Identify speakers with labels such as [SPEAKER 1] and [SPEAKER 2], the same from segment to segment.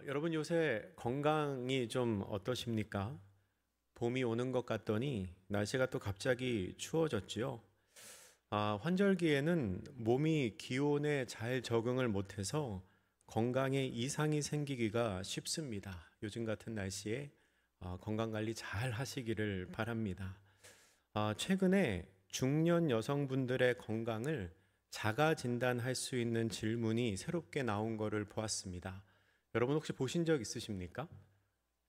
[SPEAKER 1] 여러분 요새 건강이 좀 어떠십니까? 봄이 오는 것 같더니 날씨가 또 갑자기 추워졌지요. 환절기에는 몸이 기온에 잘 적응을 못해서 건강에 이상이 생기기가 쉽습니다. 요즘 같은 날씨에 건강 관리 잘 하시기를 바랍니다. 최근에 중년 여성분들의 건강을 자가 진단할 수 있는 질문이 새롭게 나온 거를 보았습니다. 여러분 혹시 보신 적 있으십니까?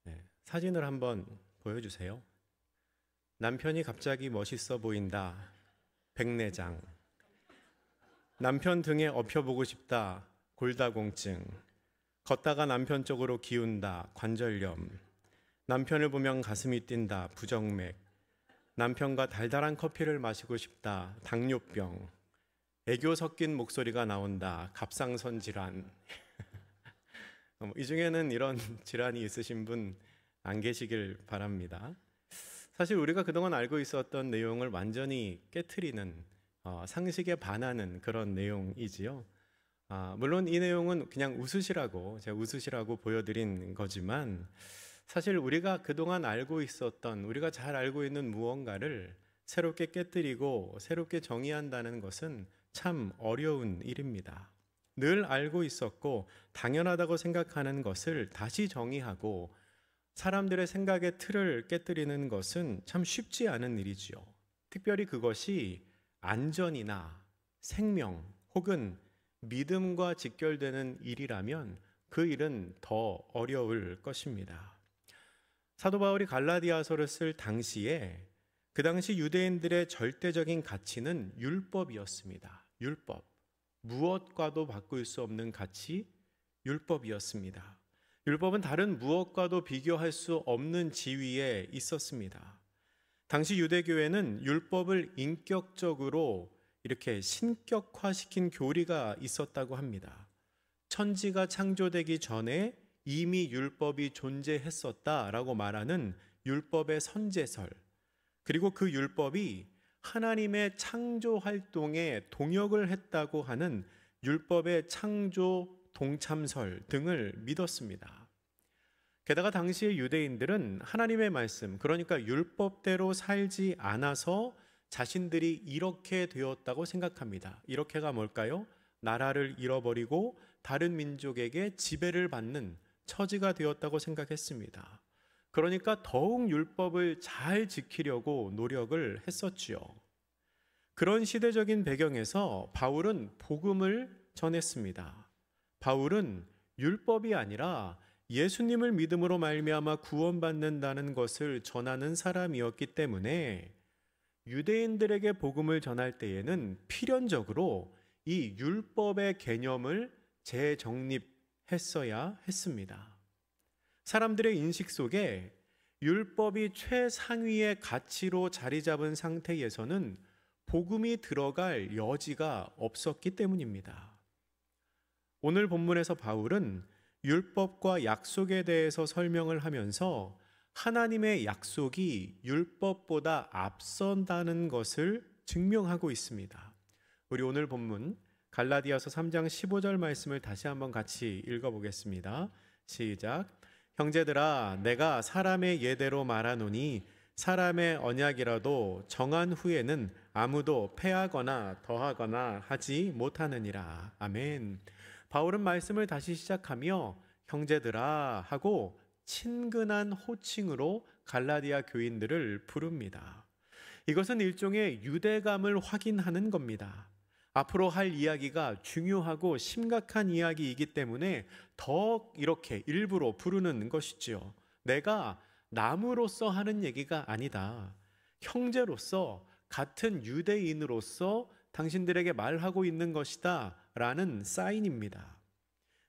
[SPEAKER 1] 네, 사진을 한번 보여주세요. 남편이 갑자기 멋있어 보인다. 백내장. 남편 등에 업혀보고 싶다. 골다공증. 걷다가 남편 쪽으로 기운다. 관절염. 남편을 보면 가슴이 뛴다. 부정맥. 남편과 달달한 커피를 마시고 싶다. 당뇨병. 애교 섞인 목소리가 나온다. 갑상선 질환. 이 중에는 이런 질환이 있으신 분 안 계시길 바랍니다. 사실 우리가 그동안 알고 있었던 내용을 완전히 깨트리는 상식에 반하는 그런 내용이지요. 물론 이 내용은 그냥 제가 웃으시라고 보여드린 거지만 사실 우리가 그동안 알고 있었던, 우리가 잘 알고 있는 무언가를 새롭게 깨트리고 새롭게 정의한다는 것은 참 어려운 일입니다. 늘 알고 있었고 당연하다고 생각하는 것을 다시 정의하고 사람들의 생각의 틀을 깨뜨리는 것은 참 쉽지 않은 일이지요. 특별히 그것이 안전이나 생명 혹은 믿음과 직결되는 일이라면 그 일은 더 어려울 것입니다. 사도 바울이 갈라디아서를 쓸 당시에 그 당시 유대인들의 절대적인 가치는 율법이었습니다. 율법. 무엇과도 바꿀 수 없는 가치, 율법이었습니다. 율법은 다른 무엇과도 비교할 수 없는 지위에 있었습니다. 당시 유대교회는 율법을 인격적으로 이렇게 신격화시킨 교리가 있었다고 합니다. 천지가 창조되기 전에 이미 율법이 존재했었다라고 말하는 율법의 선제설, 그리고 그 율법이 하나님의 창조 활동에 동역을 했다고 하는 율법의 창조 동참설 등을 믿었습니다. 게다가 당시의 유대인들은 하나님의 말씀, 그러니까 율법대로 살지 않아서 자신들이 이렇게 되었다고 생각합니다. 이렇게가 뭘까요? 나라를 잃어버리고 다른 민족에게 지배를 받는 처지가 되었다고 생각했습니다. 그러니까 더욱 율법을 잘 지키려고 노력을 했었지요. 그런 시대적인 배경에서 바울은 복음을 전했습니다. 바울은 율법이 아니라 예수님을 믿음으로 말미암아 구원받는다는 것을 전하는 사람이었기 때문에 유대인들에게 복음을 전할 때에는 필연적으로 이 율법의 개념을 재정립했어야 했습니다. 사람들의 인식 속에 율법이 최상위의 가치로 자리 잡은 상태에서는 복음이 들어갈 여지가 없었기 때문입니다. 오늘 본문에서 바울은 율법과 약속에 대해서 설명을 하면서 하나님의 약속이 율법보다 앞선다는 것을 증명하고 있습니다. 우리 오늘 본문 갈라디아서 3장 15절 말씀을 다시 한번 같이 읽어보겠습니다. 시작. 형제들아, 내가 사람의 예대로 말하노니 사람의 언약이라도 정한 후에는 아무도 패하거나 더하거나 하지 못하느니라. 아멘. 바울은 말씀을 다시 시작하며 형제들아 하고 친근한 호칭으로 갈라디아 교인들을 부릅니다. 이것은 일종의 유대감을 확인하는 겁니다. 앞으로 할 이야기가 중요하고 심각한 이야기이기 때문에 더 이렇게 일부러 부르는 것이지요. 내가 남으로서 하는 얘기가 아니다. 형제로서, 같은 유대인으로서 당신들에게 말하고 있는 것이다 라는 사인입니다.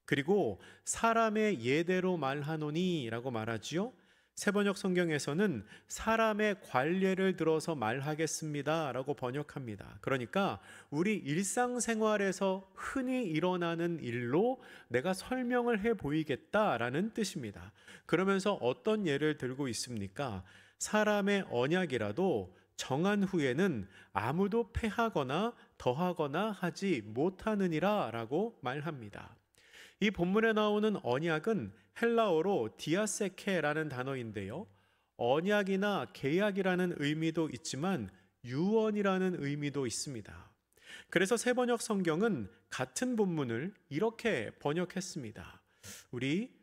[SPEAKER 1] 그리고 사람의 예대로 말하노니 라고 말하지요. 세번역 성경에서는 사람의 관례를 들어서 말하겠습니다 라고 번역합니다. 그러니까 우리 일상생활에서 흔히 일어나는 일로 내가 설명을 해 보이겠다라는 뜻입니다. 그러면서 어떤 예를 들고 있습니까? 사람의 언약이라도 정한 후에는 아무도 패하거나 더하거나 하지 못하느니라 라고 말합니다. 이 본문에 나오는 언약은 헬라어로 디아세케라는 단어인데요. 언약이나 계약이라는 의미도 있지만 유언이라는 의미도 있습니다. 그래서 새번역 성경은 같은 본문을 이렇게 번역했습니다. 우리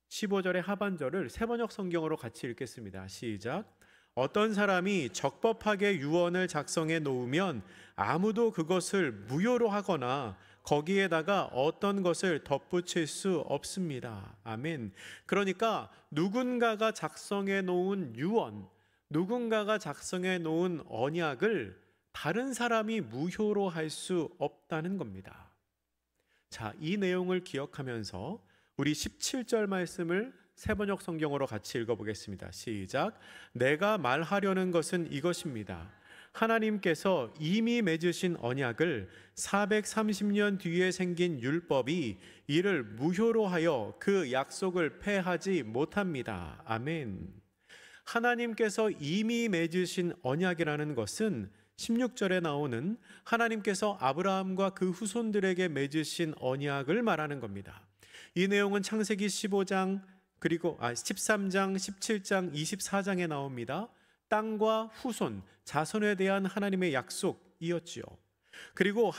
[SPEAKER 1] 15절의 하반절을 새번역 성경으로 같이 읽겠습니다. 시작. 어떤 사람이 적법하게 유언을 작성해 놓으면 아무도 그것을 무효로 하거나 거기에다가 어떤 것을 덧붙일 수 없습니다. 아멘. 그러니까 누군가가 작성해 놓은 유언, 누군가가 작성해 놓은 언약을 다른 사람이 무효로 할 수 없다는 겁니다. 자, 이 내용을 기억하면서 우리 17절 말씀을 새번역 성경으로 같이 읽어보겠습니다. 시작. 내가 말하려는 것은 이것입니다. 하나님께서 이미 맺으신 언약을 430년 뒤에 생긴 율법이 이를 무효로 하여 그 약속을 폐하지 못합니다. 아멘. 하나님께서 이미 맺으신 언약이라는 것은 16절에 나오는 하나님께서 아브라함과 그 후손들에게 맺으신 언약을 말하는 겁니다. 이 내용은 창세기 15장 그리고 13장, 17장, 24장에 나옵니다. 땅과 후손, 자손에 대한 하나님의 약속이었지요. 그리고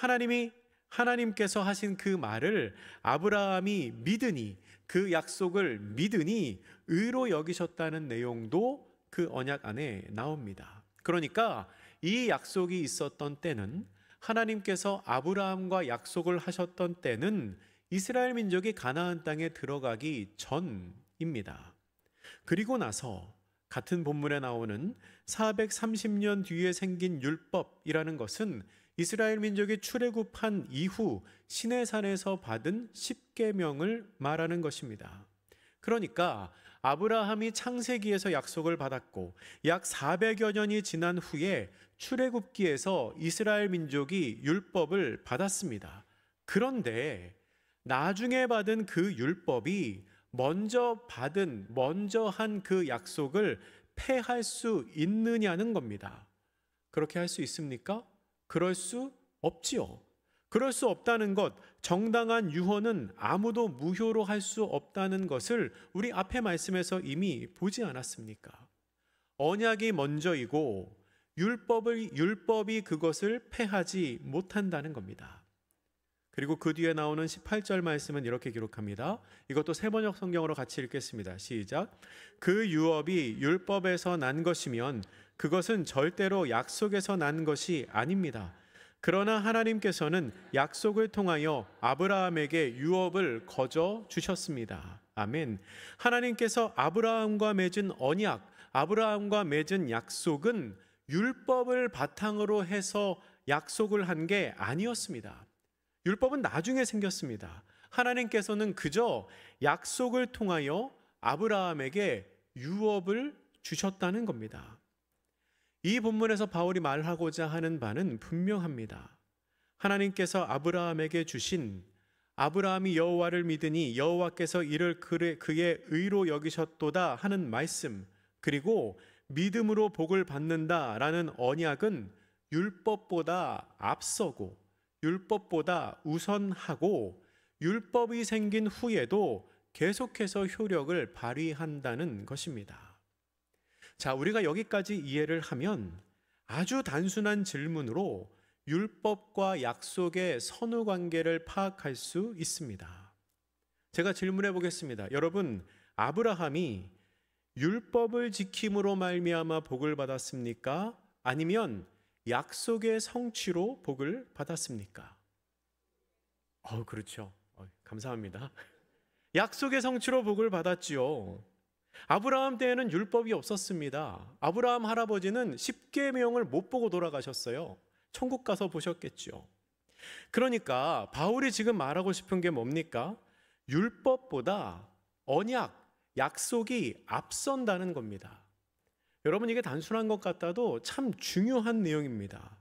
[SPEAKER 1] 하나님께서 하신 그 말을 아브라함이 믿으니, 그 약속을 믿으니 의로 여기셨다는 내용도 그 언약 안에 나옵니다. 그러니까 이 약속이 있었던 때는, 하나님께서 아브라함과 약속을 하셨던 때는 이스라엘 민족이 가나안 땅에 들어가기 전입니다. 그리고 나서 같은 본문에 나오는 430년 뒤에 생긴 율법이라는 것은 이스라엘 민족이 출애굽한 이후 시내산에서 받은 십계명을 말하는 것입니다. 그러니까 아브라함이 창세기에서 약속을 받았고 약 400여 년이 지난 후에 출애굽기에서 이스라엘 민족이 율법을 받았습니다. 그런데 나중에 받은 그 율법이 먼저 한 그 약속을 폐할 수 있느냐는 겁니다. 그렇게 할 수 있습니까? 그럴 수 없지요. 그럴 수 없다는 것, 정당한 유언은 아무도 무효로 할 수 없다는 것을 우리 앞의 말씀에서 이미 보지 않았습니까? 언약이 먼저이고 율법이 그것을 폐하지 못한다는 겁니다. 그리고 그 뒤에 나오는 18절 말씀은 이렇게 기록합니다. 이것도 새번역 성경으로 같이 읽겠습니다. 시작. 그 유업이 율법에서 난 것이면 그것은 절대로 약속에서 난 것이 아닙니다. 그러나 하나님께서는 약속을 통하여 아브라함에게 유업을 거저 주셨습니다. 아멘. 하나님께서 아브라함과 맺은 언약, 아브라함과 맺은 약속은 율법을 바탕으로 해서 약속을 한 게 아니었습니다. 율법은 나중에 생겼습니다. 하나님께서는 그저 약속을 통하여 아브라함에게 유업을 주셨다는 겁니다. 이 본문에서 바울이 말하고자 하는 바는 분명합니다. 하나님께서 아브라함에게 주신, 아브라함이 여호와를 믿으니 여호와께서 이를 그의 의로 여기셨도다 하는 말씀, 그리고 믿음으로 복을 받는다라는 언약은 율법보다 앞서고 율법보다 우선하고 율법이 생긴 후에도 계속해서 효력을 발휘한다는 것입니다. 자, 우리가 여기까지 이해를 하면 아주 단순한 질문으로 율법과 약속의 선후 관계를 파악할 수 있습니다. 제가 질문해 보겠습니다. 여러분, 아브라함이 율법을 지킴으로 말미암아 복을 받았습니까? 아니면 약속의 성취로 복을 받았습니까? 그렇죠. 감사합니다. 약속의 성취로 복을 받았지요. 아브라함 때에는 율법이 없었습니다. 아브라함 할아버지는 십계명을 못 보고 돌아가셨어요. 천국 가서 보셨겠죠. 그러니까 바울이 지금 말하고 싶은 게 뭡니까? 율법보다 언약, 약속이 앞선다는 겁니다. 여러분, 이게 단순한 것 같아도 참 중요한 내용입니다.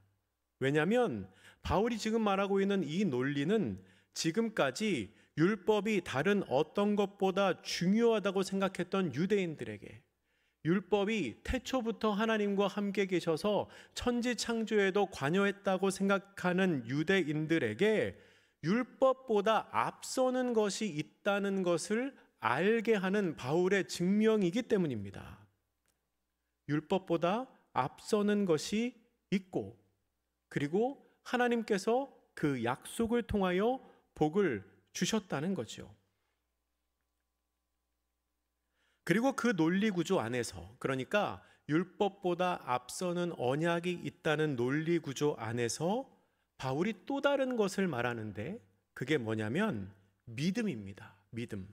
[SPEAKER 1] 왜냐하면 바울이 지금 말하고 있는 이 논리는 지금까지 율법이 다른 어떤 것보다 중요하다고 생각했던 유대인들에게, 율법이 태초부터 하나님과 함께 계셔서 천지 창조에도 관여했다고 생각하는 유대인들에게 율법보다 앞서는 것이 있다는 것을 알게 하는 바울의 증명이기 때문입니다. 율법보다 앞서는 것이 있고, 그리고 하나님께서 그 약속을 통하여 복을 주셨다는 거죠. 그리고 그 논리 구조 안에서, 그러니까 율법보다 앞서는 언약이 있다는 논리 구조 안에서 바울이 또 다른 것을 말하는데, 그게 뭐냐면 믿음입니다. 믿음.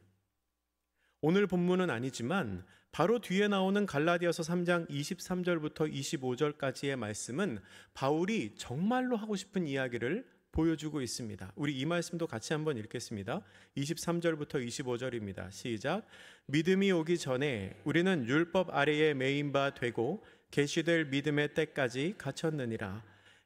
[SPEAKER 1] 오늘 본문은 아니지만 바로 뒤에 나오는 갈라디아서 3장 23절부터 25절까지의 말씀은 바울이 정말로 하고 싶은 이야기를 보여주고 있습니다. 우리 이 말씀도 같이 한번 읽겠습니다. 23절부터 25절입니다. 시작. 믿음이 오기 전에 우리는 율법 아래에 매인 바 되고 계시될 믿음의 때까지 갇혔느니라.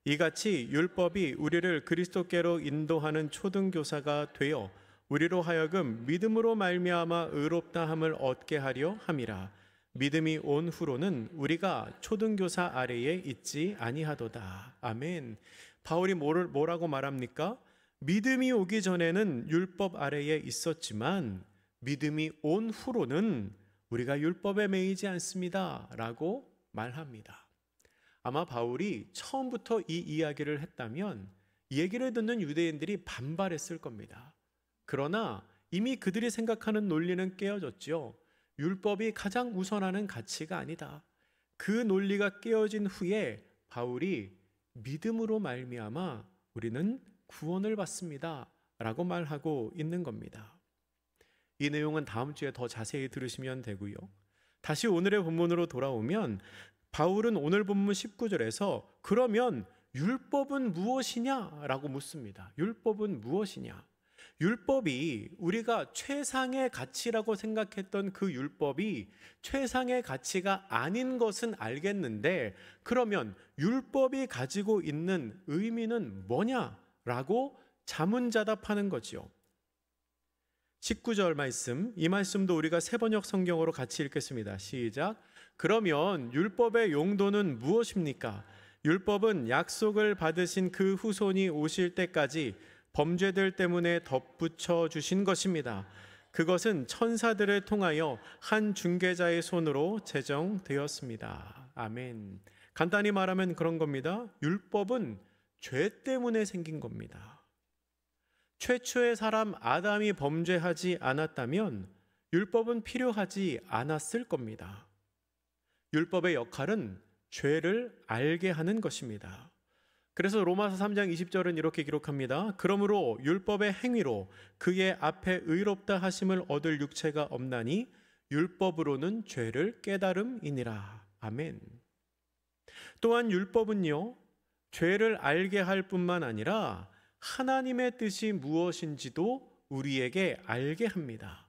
[SPEAKER 1] 이같이 율법이 우리를 그리스도께로 인도하는 초등교사가 되어 우리로 하여금 믿음으로 말미암아 의롭다함을 얻게 하려 함이라. 믿음이 온 후로는 우리가 초등교사 아래에 있지 아니하도다. 아멘. 바울이 뭐라고 말합니까? 믿음이 오기 전에는 율법 아래에 있었지만 믿음이 온 후로는 우리가 율법에 매이지 않습니다 라고 말합니다. 아마 바울이 처음부터 이 이야기를 했다면 이 얘기를 듣는 유대인들이 반발했을 겁니다. 그러나 이미 그들이 생각하는 논리는 깨어졌죠. 율법이 가장 우선하는 가치가 아니다. 그 논리가 깨어진 후에 바울이 믿음으로 말미암아 우리는 구원을 받습니다 라고 말하고 있는 겁니다. 이 내용은 다음 주에 더 자세히 들으시면 되고요. 다시 오늘의 본문으로 돌아오면 바울은 오늘 본문 19절에서 그러면 율법은 무엇이냐 라고 묻습니다. 율법은 무엇이냐? 율법이 우리가 최상의 가치라고 생각했던 그 율법이 최상의 가치가 아닌 것은 알겠는데 그러면 율법이 가지고 있는 의미는 뭐냐라고 자문자답하는 거지요. 19절 말씀, 이 말씀도 우리가 새번역 성경으로 같이 읽겠습니다. 시작. 그러면 율법의 용도는 무엇입니까? 율법은 약속을 받으신 그 후손이 오실 때까지 범죄들 때문에 덧붙여 주신 것입니다. 그것은 천사들을 통하여 한 중개자의 손으로 제정되었습니다. 아멘. 간단히 말하면 그런 겁니다. 율법은 죄 때문에 생긴 겁니다. 최초의 사람 아담이 범죄하지 않았다면 율법은 필요하지 않았을 겁니다. 율법의 역할은 죄를 알게 하는 것입니다. 그래서 로마서 3장 20절은 이렇게 기록합니다. 그러므로 율법의 행위로 그의 앞에 의롭다 하심을 얻을 육체가 없나니 율법으로는 죄를 깨달음이니라. 아멘. 또한 율법은요, 죄를 알게 할 뿐만 아니라 하나님의 뜻이 무엇인지도 우리에게 알게 합니다.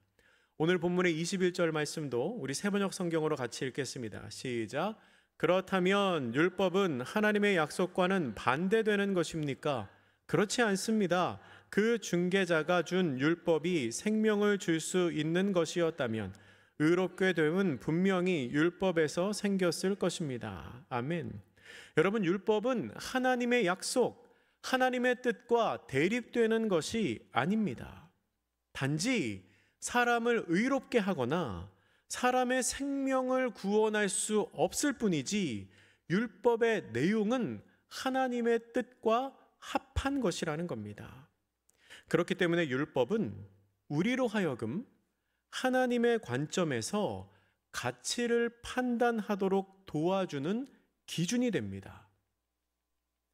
[SPEAKER 1] 오늘 본문의 21절 말씀도 우리 새번역 성경으로 같이 읽겠습니다. 시작. 그렇다면 율법은 하나님의 약속과는 반대되는 것입니까? 그렇지 않습니다. 그 중개자가 준 율법이 생명을 줄 수 있는 것이었다면 의롭게 됨은 분명히 율법에서 생겼을 것입니다. 아멘. 여러분, 율법은 하나님의 약속, 하나님의 뜻과 대립되는 것이 아닙니다. 단지 사람을 의롭게 하거나 사람의 생명을 구원할 수 없을 뿐이지 율법의 내용은 하나님의 뜻과 합한 것이라는 겁니다. 그렇기 때문에 율법은 우리로 하여금 하나님의 관점에서 가치를 판단하도록 도와주는 기준이 됩니다.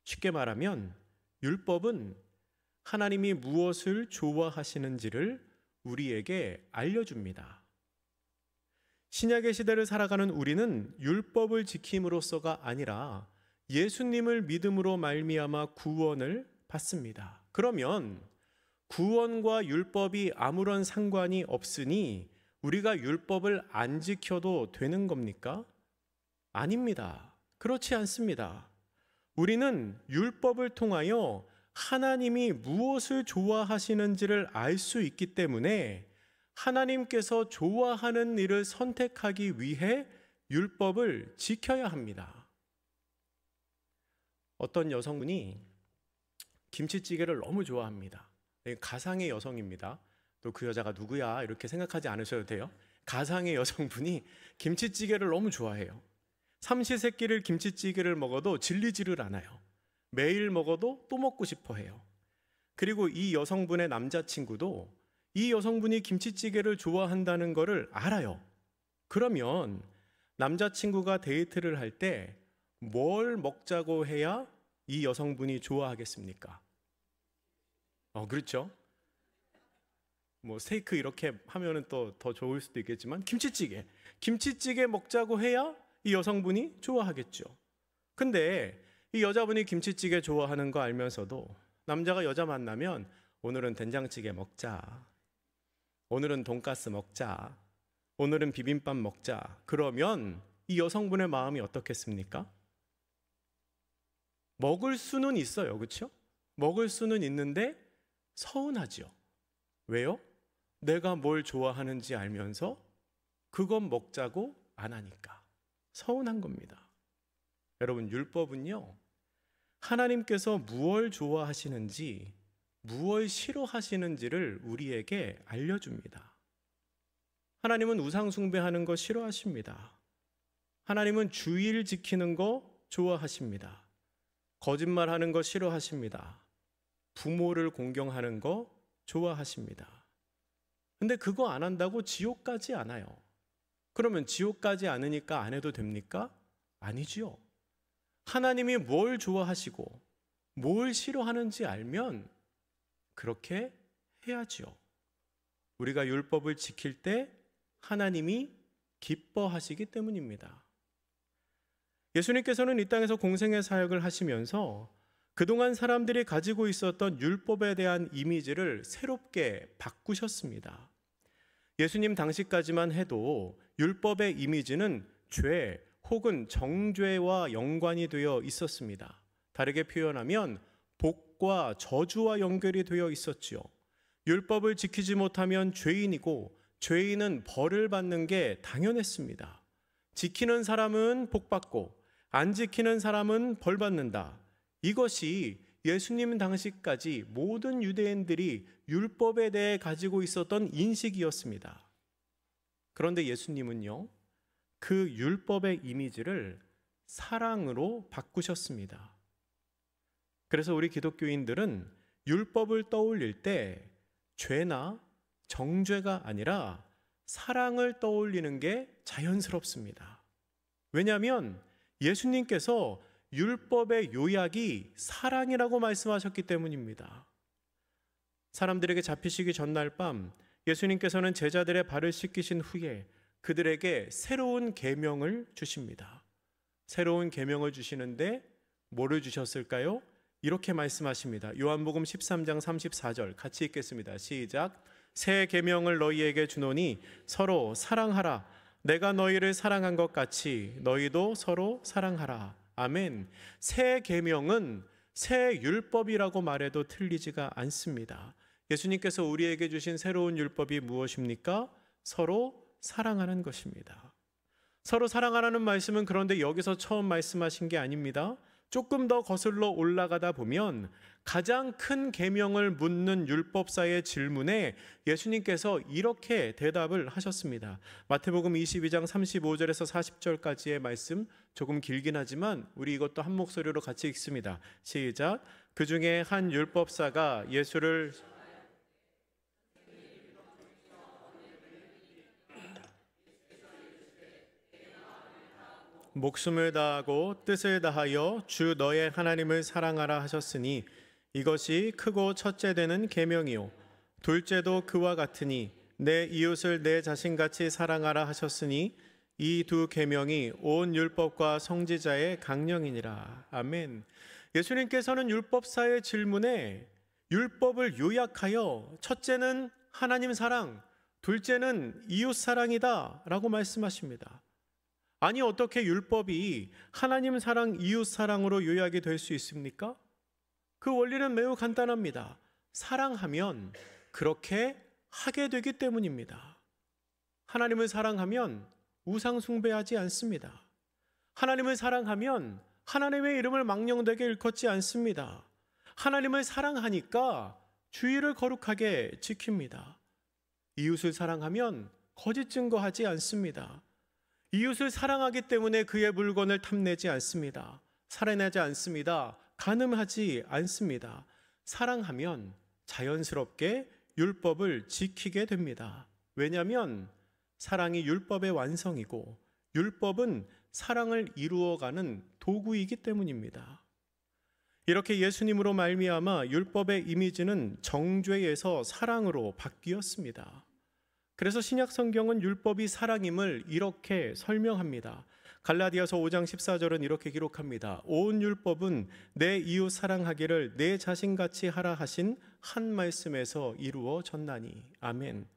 [SPEAKER 1] 쉽게 말하면 율법은 하나님이 무엇을 좋아하시는지를 우리에게 알려줍니다. 신약의 시대를 살아가는 우리는 율법을 지킴으로써가 아니라 예수님을 믿음으로 말미암아 구원을 받습니다. 그러면 구원과 율법이 아무런 상관이 없으니 우리가 율법을 안 지켜도 되는 겁니까? 아닙니다. 그렇지 않습니다. 우리는 율법을 통하여 하나님이 무엇을 좋아하시는지를 알 수 있기 때문에 하나님께서 좋아하는 일을 선택하기 위해 율법을 지켜야 합니다. 어떤 여성분이 김치찌개를 너무 좋아합니다. 가상의 여성입니다. 또 그 여자가 누구야 이렇게 생각하지 않으셔도 돼요. 가상의 여성분이 김치찌개를 너무 좋아해요. 삼시세끼를 김치찌개를 먹어도 질리지를 않아요. 매일 먹어도 또 먹고 싶어 해요. 그리고 이 여성분의 남자친구도 이 여성분이 김치찌개를 좋아한다는 것을 알아요. 그러면 남자친구가 데이트를 할 때 뭘 먹자고 해야 이 여성분이 좋아하겠습니까? 그렇죠. 뭐 스테이크 이렇게 하면은 또 더 좋을 수도 있겠지만 김치찌개 먹자고 해야 이 여성분이 좋아하겠죠. 근데 이 여자분이 김치찌개 좋아하는 거 알면서도 남자가 여자 만나면 오늘은 된장찌개 먹자, 오늘은 돈가스 먹자, 오늘은 비빔밥 먹자, 그러면 이 여성분의 마음이 어떻겠습니까? 먹을 수는 있어요, 그렇죠? 먹을 수는 있는데 서운하죠. 왜요? 내가 뭘 좋아하는지 알면서 그건 먹자고 안 하니까 서운한 겁니다. 여러분, 율법은요, 하나님께서 무엇을 좋아하시는지, 무엇을 싫어하시는지를 우리에게 알려줍니다. 하나님은 우상 숭배하는 거 싫어하십니다. 하나님은 주일 지키는 거 좋아하십니다. 거짓말하는 거 싫어하십니다. 부모를 공경하는 거 좋아하십니다. 근데 그거 안 한다고 지옥 가지 않아요. 그러면 지옥 가지 않으니까 안 해도 됩니까? 아니지요. 하나님이 뭘 좋아하시고 뭘 싫어하는지 알면 그렇게 해야지요. 우리가 율법을 지킬 때 하나님이 기뻐하시기 때문입니다. 예수님께서는 이 땅에서 공생의 사역을 하시면서 그동안 사람들이 가지고 있었던 율법에 대한 이미지를 새롭게 바꾸셨습니다. 예수님 당시까지만 해도 율법의 이미지는 죄 혹은 정죄와 연관이 되어 있었습니다. 다르게 표현하면 복과 저주와 연결이 되어 있었지요. 율법을 지키지 못하면 죄인이고 죄인은 벌을 받는 게 당연했습니다. 지키는 사람은 복받고 안 지키는 사람은 벌 받는다. 이것이 예수님 당시까지 모든 유대인들이 율법에 대해 가지고 있었던 인식이었습니다. 그런데 예수님은요, 그 율법의 이미지를 사랑으로 바꾸셨습니다. 그래서 우리 기독교인들은 율법을 떠올릴 때 죄나 정죄가 아니라 사랑을 떠올리는 게 자연스럽습니다. 왜냐하면 예수님께서 율법의 요약이 사랑이라고 말씀하셨기 때문입니다. 사람들에게 잡히시기 전날 밤 예수님께서는 제자들의 발을 씻기신 후에 그들에게 새로운 계명을 주십니다. 새로운 계명을 주시는데 뭐를 주셨을까요? 이렇게 말씀하십니다. 요한복음 13장 34절 같이 읽겠습니다. 시작. 새 계명을 너희에게 주노니 서로 사랑하라. 내가 너희를 사랑한 것 같이 너희도 서로 사랑하라. 아멘. 새 계명은 새 율법이라고 말해도 틀리지가 않습니다. 예수님께서 우리에게 주신 새로운 율법이 무엇입니까? 서로 사랑하는 것입니다. 서로 사랑하라는 말씀은 그런데 여기서 처음 말씀하신 게 아닙니다. 조금 더 거슬러 올라가다 보면 가장 큰 계명을 묻는 율법사의 질문에 예수님께서 이렇게 대답을 하셨습니다. 마태복음 22장 35절에서 40절까지의 말씀 조금 길긴 하지만 우리 이것도 한 목소리로 같이 읽습니다. 시작. 그 중에 한 율법사가 예수를 목숨을 다하고 뜻을 다하여 주 너의 하나님을 사랑하라 하셨으니 이것이 크고 첫째 되는 계명이요 둘째도 그와 같으니 내 이웃을 내 자신같이 사랑하라 하셨으니 이 두 계명이 온 율법과 성지자의 강령이니라. 아멘. 예수님께서는 율법사의 질문에 율법을 요약하여 첫째는 하나님 사랑, 둘째는 이웃 사랑이다 라고 말씀하십니다. 아니 어떻게 율법이 하나님 사랑, 이웃 사랑으로 요약이 될 수 있습니까? 그 원리는 매우 간단합니다. 사랑하면 그렇게 하게 되기 때문입니다. 하나님을 사랑하면 우상 숭배하지 않습니다. 하나님을 사랑하면 하나님의 이름을 망령되게 일컫지 않습니다. 하나님을 사랑하니까 주의를 거룩하게 지킵니다. 이웃을 사랑하면 거짓 증거하지 않습니다. 이웃을 사랑하기 때문에 그의 물건을 탐내지 않습니다. 살해내지 않습니다. 간음하지 않습니다. 사랑하면 자연스럽게 율법을 지키게 됩니다. 왜냐하면 사랑이 율법의 완성이고 율법은 사랑을 이루어가는 도구이기 때문입니다. 이렇게 예수님으로 말미암아 율법의 이미지는 정죄에서 사랑으로 바뀌었습니다. 그래서 신약 성경은 율법이 사랑임을 이렇게 설명합니다. 갈라디아서 5장 14절은 이렇게 기록합니다. 온 율법은 내 이웃 사랑하기를 내 자신같이 하라 하신 한 말씀에서 이루어졌나니. 아멘.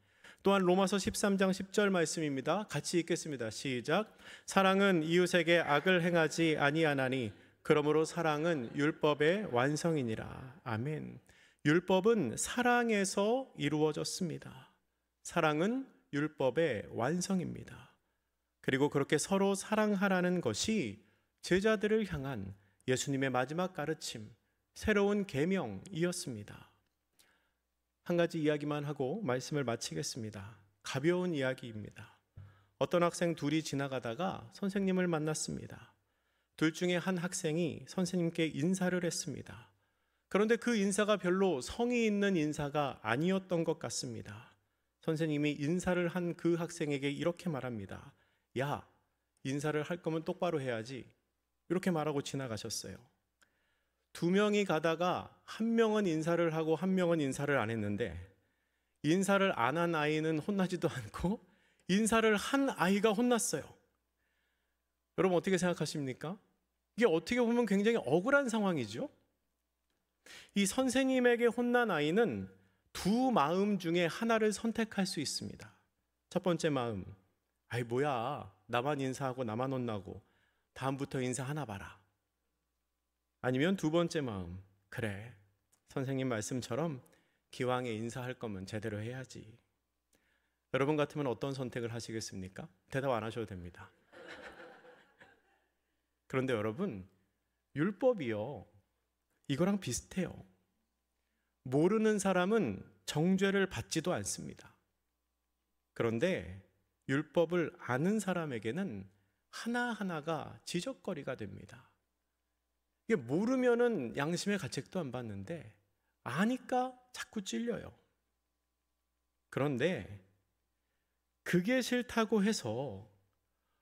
[SPEAKER 1] 또한 로마서 13장 10절 말씀입니다. 같이 읽겠습니다. 시작. 사랑은 이웃에게 악을 행하지 아니하나니 그러므로 사랑은 율법의 완성이니라. 아멘. 율법은 사랑에서 이루어졌습니다. 사랑은 율법의 완성입니다. 그리고 그렇게 서로 사랑하라는 것이 제자들을 향한 예수님의 마지막 가르침, 새로운 계명이었습니다. 한 가지 이야기만 하고 말씀을 마치겠습니다. 가벼운 이야기입니다. 어떤 학생 둘이 지나가다가 선생님을 만났습니다. 둘 중에 한 학생이 선생님께 인사를 했습니다. 그런데 그 인사가 별로 성의 있는 인사가 아니었던 것 같습니다. 선생님이 인사를 한 그 학생에게 이렇게 말합니다. 야, 인사를 할 거면 똑바로 해야지. 이렇게 말하고 지나가셨어요. 두 명이 가다가 한 명은 인사를 하고 한 명은 인사를 안 했는데 인사를 안 한 아이는 혼나지도 않고 인사를 한 아이가 혼났어요. 여러분 어떻게 생각하십니까? 이게 어떻게 보면 굉장히 억울한 상황이죠. 이 선생님에게 혼난 아이는 두 마음 중에 하나를 선택할 수 있습니다. 첫 번째 마음, 아이 뭐야, 나만 인사하고 나만 혼나고 다음부터 인사하나 봐라. 아니면 두 번째 마음, 그래, 선생님 말씀처럼 기왕에 인사할 거면 제대로 해야지. 여러분 같으면 어떤 선택을 하시겠습니까? 대답 안 하셔도 됩니다. 그런데 여러분, 율법이요, 이거랑 비슷해요. 모르는 사람은 정죄를 받지도 않습니다. 그런데 율법을 아는 사람에게는 하나하나가 지적거리가 됩니다. 이게 모르면은 양심의 가책도 안 받는데 아니까 자꾸 찔려요. 그런데 그게 싫다고 해서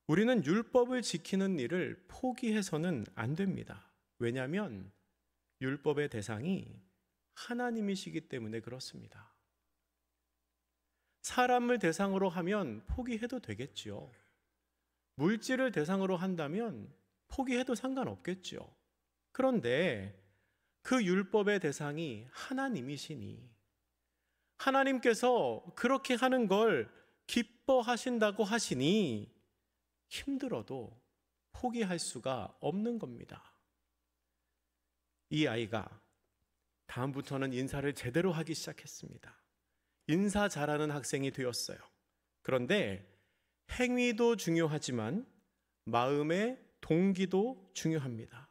[SPEAKER 1] 우리는 율법을 지키는 일을 포기해서는 안 됩니다. 왜냐하면 율법의 대상이 하나님이시기 때문에 그렇습니다. 사람을 대상으로 하면 포기해도 되겠지요. 물질을 대상으로 한다면 포기해도 상관없겠지요. 그런데 그 율법의 대상이 하나님이시니 하나님께서 그렇게 하는 걸 기뻐하신다고 하시니 힘들어도 포기할 수가 없는 겁니다. 이 아이가 다음부터는 인사를 제대로 하기 시작했습니다. 인사 잘하는 학생이 되었어요. 그런데 행위도 중요하지만 마음의 동기도 중요합니다.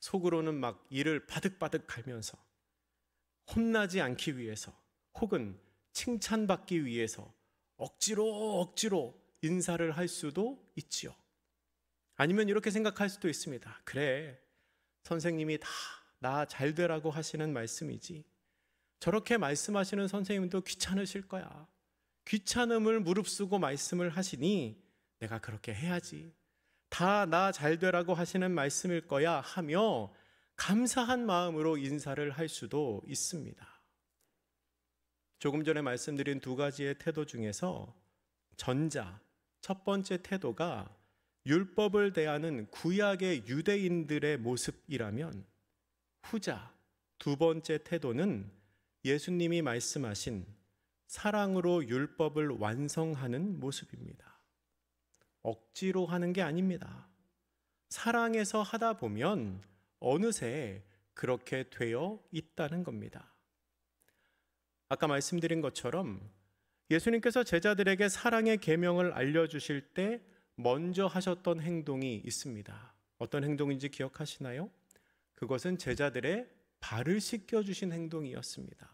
[SPEAKER 1] 속으로는 막 이를 바득바득 갈면서 혼나지 않기 위해서 혹은 칭찬받기 위해서 억지로 인사를 할 수도 있지요. 아니면 이렇게 생각할 수도 있습니다. 그래, 선생님이 다 나 잘 되라고 하시는 말씀이지. 저렇게 말씀하시는 선생님도 귀찮으실 거야. 귀찮음을 무릅쓰고 말씀을 하시니 내가 그렇게 해야지. 다 나 잘 되라고 하시는 말씀일 거야 하며 감사한 마음으로 인사를 할 수도 있습니다. 조금 전에 말씀드린 두 가지의 태도 중에서 전자, 첫 번째 태도가 율법을 대하는 구약의 유대인들의 모습이라면 후자, 두 번째 태도는 예수님이 말씀하신 사랑으로 율법을 완성하는 모습입니다. 억지로 하는 게 아닙니다. 사랑해서 하다 보면 어느새 그렇게 되어 있다는 겁니다. 아까 말씀드린 것처럼 예수님께서 제자들에게 사랑의 계명을 알려주실 때 먼저 하셨던 행동이 있습니다. 어떤 행동인지 기억하시나요? 그것은 제자들의 발을 씻겨주신 행동이었습니다.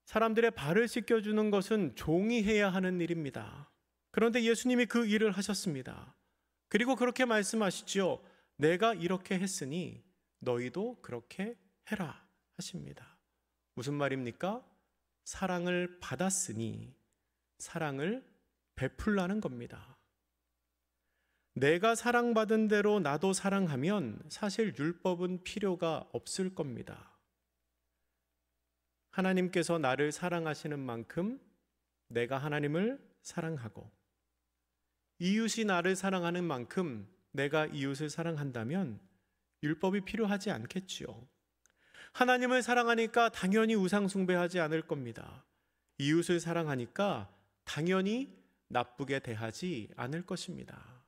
[SPEAKER 1] 사람들의 발을 씻겨주는 것은 종이 해야 하는 일입니다. 그런데 예수님이 그 일을 하셨습니다. 그리고 그렇게 말씀하시지요. 내가 이렇게 했으니 너희도 그렇게 해라 하십니다. 무슨 말입니까? 사랑을 받았으니 사랑을 베풀라는 겁니다. 내가 사랑받은 대로 나도 사랑하면 사실 율법은 필요가 없을 겁니다. 하나님께서 나를 사랑하시는 만큼 내가 하나님을 사랑하고 이웃이 나를 사랑하는 만큼 내가 이웃을 사랑한다면 율법이 필요하지 않겠지요. 하나님을 사랑하니까 당연히 우상 숭배하지 않을 겁니다. 이웃을 사랑하니까 당연히 나쁘게 대하지 않을 것입니다.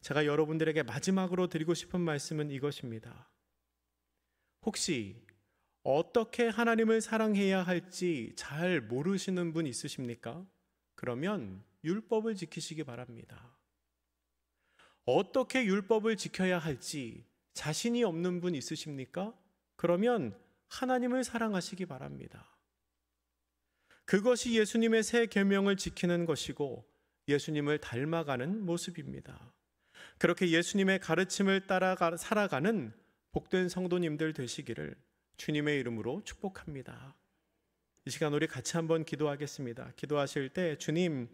[SPEAKER 1] 제가 여러분들에게 마지막으로 드리고 싶은 말씀은 이것입니다. 혹시 어떻게 하나님을 사랑해야 할지 잘 모르시는 분 있으십니까? 그러면 율법을 지키시기 바랍니다. 어떻게 율법을 지켜야 할지 자신이 없는 분 있으십니까? 그러면 하나님을 사랑하시기 바랍니다. 그것이 예수님의 새 계명을 지키는 것이고 예수님을 닮아가는 모습입니다. 그렇게 예수님의 가르침을 따라 살아가는 복된 성도님들 되시기를 주님의 이름으로 축복합니다. 이 시간 우리 같이 한번 기도하겠습니다. 기도하실 때 주님,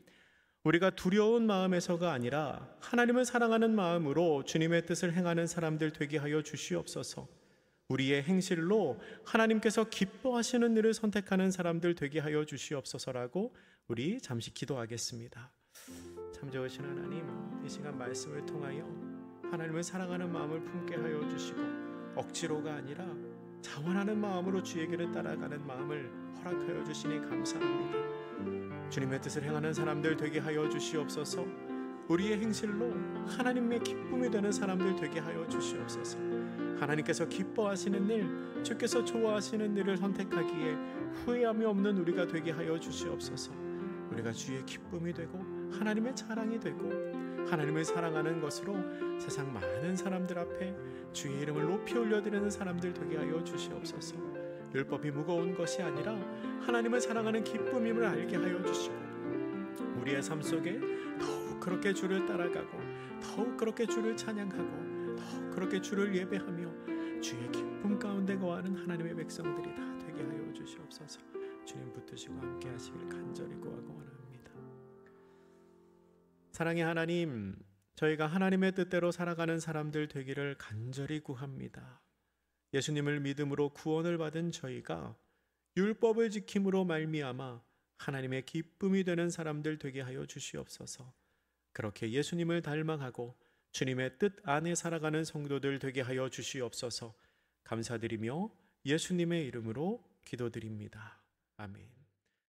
[SPEAKER 1] 우리가 두려운 마음에서가 아니라 하나님을 사랑하는 마음으로 주님의 뜻을 행하는 사람들 되게 하여 주시옵소서. 우리의 행실로 하나님께서 기뻐하시는 일을 선택하는 사람들 되게 하여 주시옵소서라고 우리 잠시 기도하겠습니다. 참 좋으신 하나님, 이 시간 말씀을 통하여 하나님을 사랑하는 마음을 품게 하여 주시고 억지로가 아니라 자원하는 마음으로 주의 길을 따라가는 마음을 허락하여 주시니 감사합니다. 주님의 뜻을 행하는 사람들 되게 하여 주시옵소서. 우리의 행실로 하나님의 기쁨이 되는 사람들 되게 하여 주시옵소서. 하나님께서 기뻐하시는 일, 주께서 좋아하시는 일을 선택하기에 후회함이 없는 우리가 되게 하여 주시옵소서. 우리가 주의 기쁨이 되고 하나님의 자랑이 되고 하나님을 사랑하는 것으로 세상 많은 사람들 앞에 주의 이름을 높이 올려드리는 사람들 되게 하여 주시옵소서. 율법이 무거운 것이 아니라 하나님을 사랑하는 기쁨임을 알게 하여 주시고 우리의 삶 속에 더욱 그렇게 주를 따라가고 더욱 그렇게 주를 찬양하고 더욱 그렇게 주를 예배하며 주의 기쁨 가운데 거하는 하나님의 백성들이 다 되게 하여 주시옵소서. 주님 붙드시고 함께 하시길 간절히 구하고 원합니다. 사랑의 하나님, 저희가 하나님의 뜻대로 살아가는 사람들 되기를 간절히 구합니다. 예수님을 믿음으로 구원을 받은 저희가 율법을 지킴으로 말미암아 하나님의 기쁨이 되는 사람들 되게 하여 주시옵소서. 그렇게 예수님을 닮아가고 주님의 뜻 안에 살아가는 성도들 되게 하여 주시옵소서. 감사드리며 예수님의 이름으로 기도드립니다. 아멘.